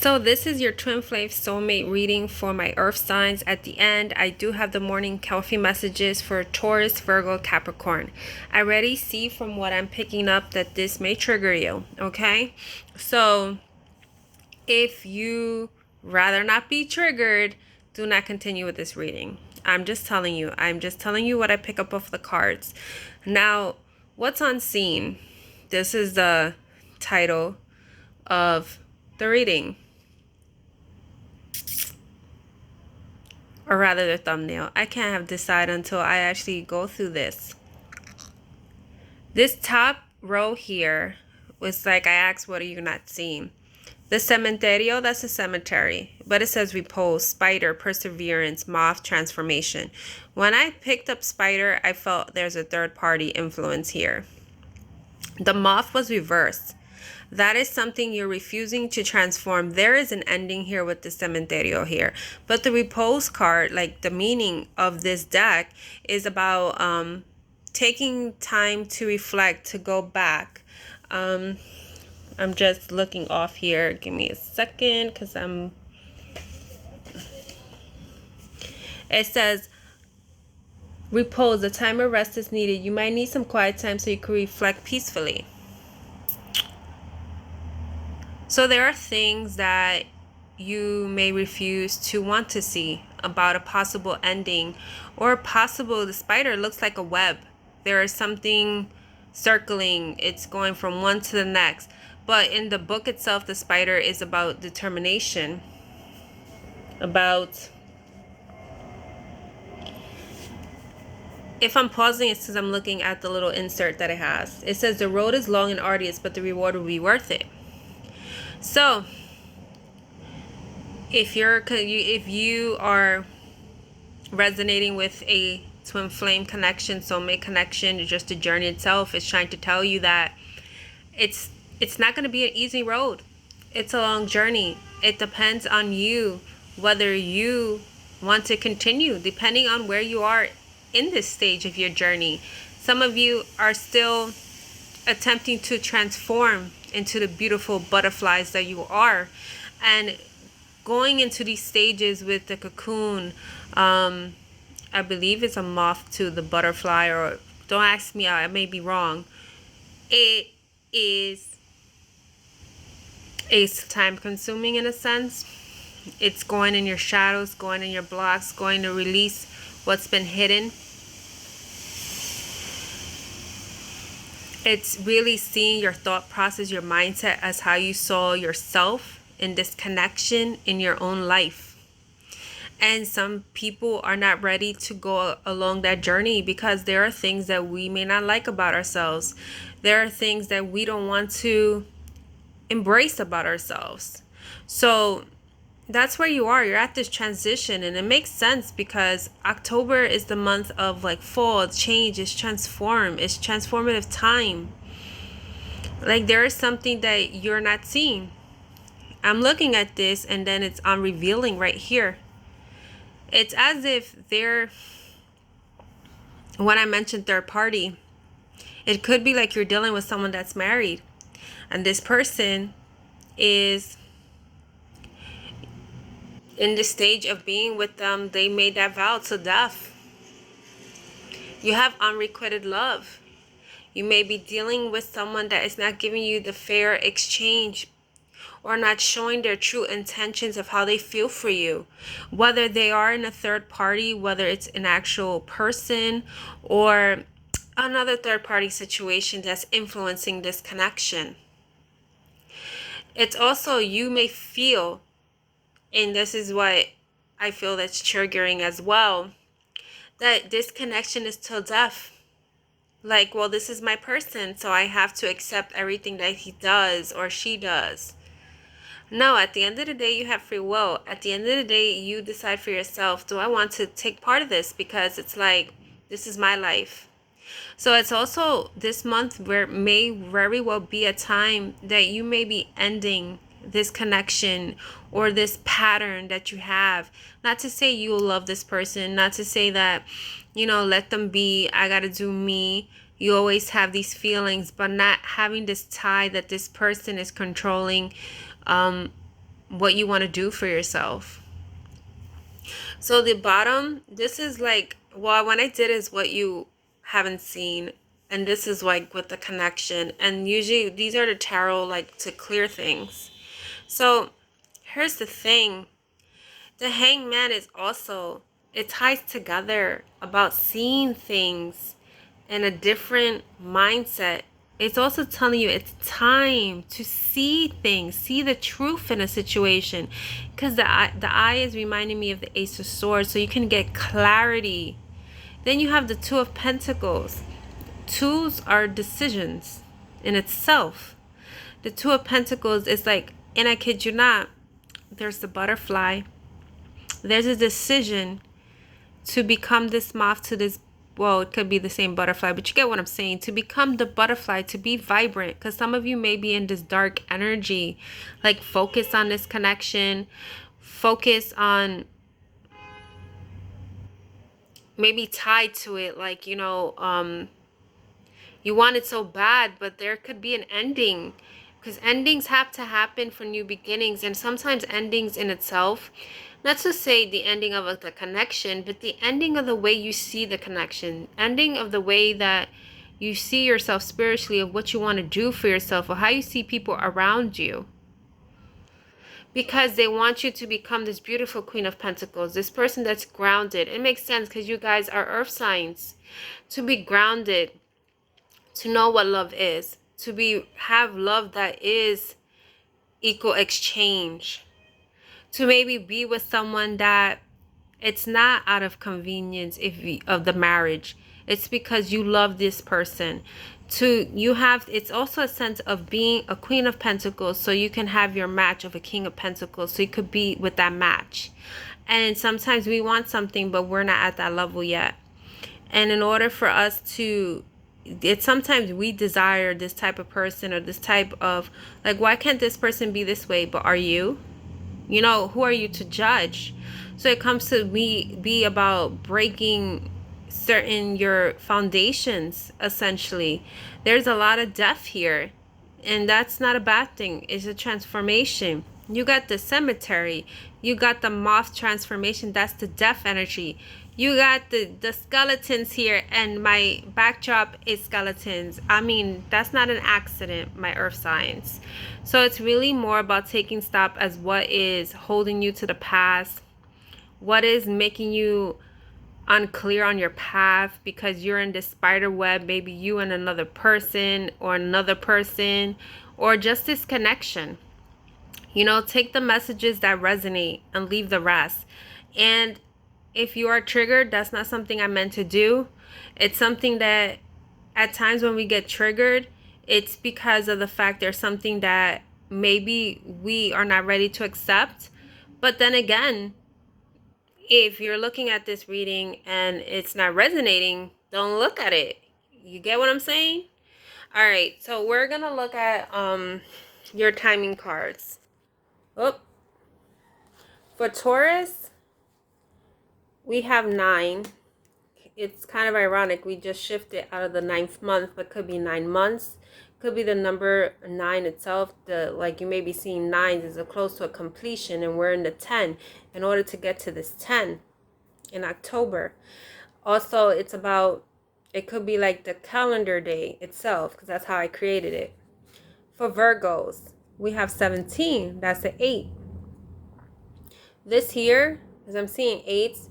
So this is your twin flame soulmate reading for my earth signs. At the end, I do have the morning coffee messages for Taurus, Virgo, Capricorn. I already see from what I'm picking up that this may trigger you, okay? So if you rather not be triggered, do not continue with this reading. I'm just telling you. I'm just telling you what I pick up off the cards. Now, what's on scene? This is the title of the reading. Or rather the thumbnail. I can't have decided until I actually go through this. This top row here was like I asked, what are you not seeing? The cementerio, that's a cemetery. But it says repose, spider, perseverance, moth, transformation. When I picked up spider, I felt there's a third party influence here. The moth was reversed. That is something you're refusing to transform. There is an ending here with the cementerio here. But the repose card, like the meaning of this deck, is about taking time to reflect, to go back. I'm just looking off here. Give me a second because it says, repose, the time of rest is needed. You might need some quiet time so you can reflect peacefully. So there are things that you may refuse to want to see about a possible ending or possible, the spider looks like a web. There is something circling. It's going from one to the next. But in the book itself, the spider is about determination, about, if I'm pausing, it's because I'm looking at the little insert that it has. It says the road is long and arduous, but the reward will be worth it. So if you are resonating with a twin flame connection, soulmate connection, just the journey itself is trying to tell you that it's not going to be an easy road. It's a long journey. It depends on you whether you want to continue, depending on where you are in this stage of your journey. Some of you are still attempting to transform into the beautiful butterflies that you are, and going into these stages with the cocoon, I believe it's a moth to the butterfly, or don't ask me, I may be wrong. It is time consuming in a sense. It's going in your shadows, going in your blocks, going to release what's been hidden. It's really seeing your thought process, your mindset as how you saw yourself in this connection in your own life. And some people are not ready to go along that journey because there are things that we may not like about ourselves. There are things that we don't want to embrace about ourselves. So that's where you are. You're at this transition, and it makes sense because October is the month of like fall, change, is transform, it's transformative time. Like there is something that you're not seeing. I'm looking at this and then it's revealing right here. It's as if when I mentioned third party, it could be like you're dealing with someone that's married, and this person is in the stage of being with them. They made that vow to death. You have unrequited love. You may be dealing with someone that is not giving you the fair exchange, or not showing their true intentions of how they feel for you. Whether they are in a third party, whether it's an actual person or another third party situation that's influencing this connection. It's also, you may feel, and this is what I feel that's triggering as well, that this connection is till death. Like, well, this is my person, so I have to accept everything that he does or she does. No, at the end of the day, you have free will. At the end of the day, you decide for yourself, do I want to take part of this? Because it's like, this is my life. So it's also this month where may very well be a time that you may be ending this connection or this pattern that you have. Not to say you'll love this person, not to say that, let them be, I gotta do me. You always have these feelings, but not having this tie that this person is controlling what you want to do for yourself. So the bottom, this is like, well, when I did is what you haven't seen. And this is like with the connection. And usually these are the tarot, like to clear things. So here's the thing. The hangman is also, it ties together about seeing things in a different mindset. It's also telling you it's time to see things, see the truth in a situation. Because the eye is reminding me of the Ace of Swords, so you can get clarity. Then you have the Two of Pentacles. Twos are decisions in itself. The Two of Pentacles is like, and I kid you not, there's the butterfly. There's a decision to become this moth to this, well, it could be the same butterfly, but you get what I'm saying. To become the butterfly, to be vibrant, because some of you may be in this dark energy. Like, focus on this connection. Focus on maybe tied to it. Like, you know, you want it so bad, but there could be an ending. Because endings have to happen for new beginnings. And sometimes endings in itself, not to say the ending of the connection, but the ending of the way you see the connection. Ending of the way that you see yourself spiritually, of what you want to do for yourself, or how you see people around you. Because they want you to become this beautiful Queen of Pentacles. This person that's grounded. It makes sense because you guys are earth signs. To be grounded. To know what love is. To have love that is equal exchange. To maybe be with someone that it's not out of convenience of the marriage. It's because you love this person. It's also a sense of being a Queen of Pentacles, so you can have your match of a King of Pentacles, so you could be with that match. And sometimes we want something, but we're not at that level yet. And in order for us to, sometimes we desire this type of person, or this type of, like, why can't this person be this way? But are you? You know, who are you to judge? So it comes to be about breaking your foundations, essentially. There's a lot of death here, and that's not a bad thing. It's a transformation. You got the cemetery, you got the moth transformation, that's the death energy. You got the skeletons here, and my backdrop is skeletons. I mean, that's not an accident, my earth signs. So it's really more about taking stock as what is holding you to the past, what is making you unclear on your path, because you're in this spider web, maybe you and another person, or just this connection. You know, take the messages that resonate and leave the rest. And if you are triggered, that's not something I meant to do. It's something that at times when we get triggered, it's because of the fact there's something that maybe we are not ready to accept. But then again, if you're looking at this reading and it's not resonating, don't look at it. You get what I'm saying? All right, so we're gonna look at your timing cards. Oh, for Taurus, we have 9. It's kind of ironic. We just shifted out of the 9th month, but could be 9 months. Could be the number 9 itself. Like you may be seeing 9s is close to a completion, and we're in the 10. In order to get to this 10 in October. Also, it's about, it could be like the calendar day itself, because that's how I created it. For Virgos, we have 17. That's an 8. This here, as I'm seeing 8s,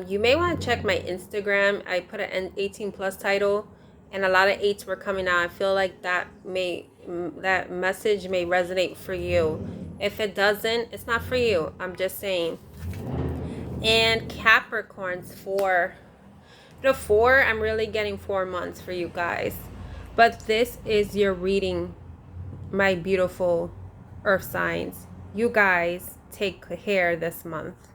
you may want to check my Instagram. I put an 18 plus title, and a lot of 8s were coming out. I feel like that message may resonate for you. If it doesn't, it's not for you. I'm just saying. And Capricorns, 4. The 4, I'm really getting 4 months for you guys. But this is your reading, my beautiful earth signs. You guys take care this month.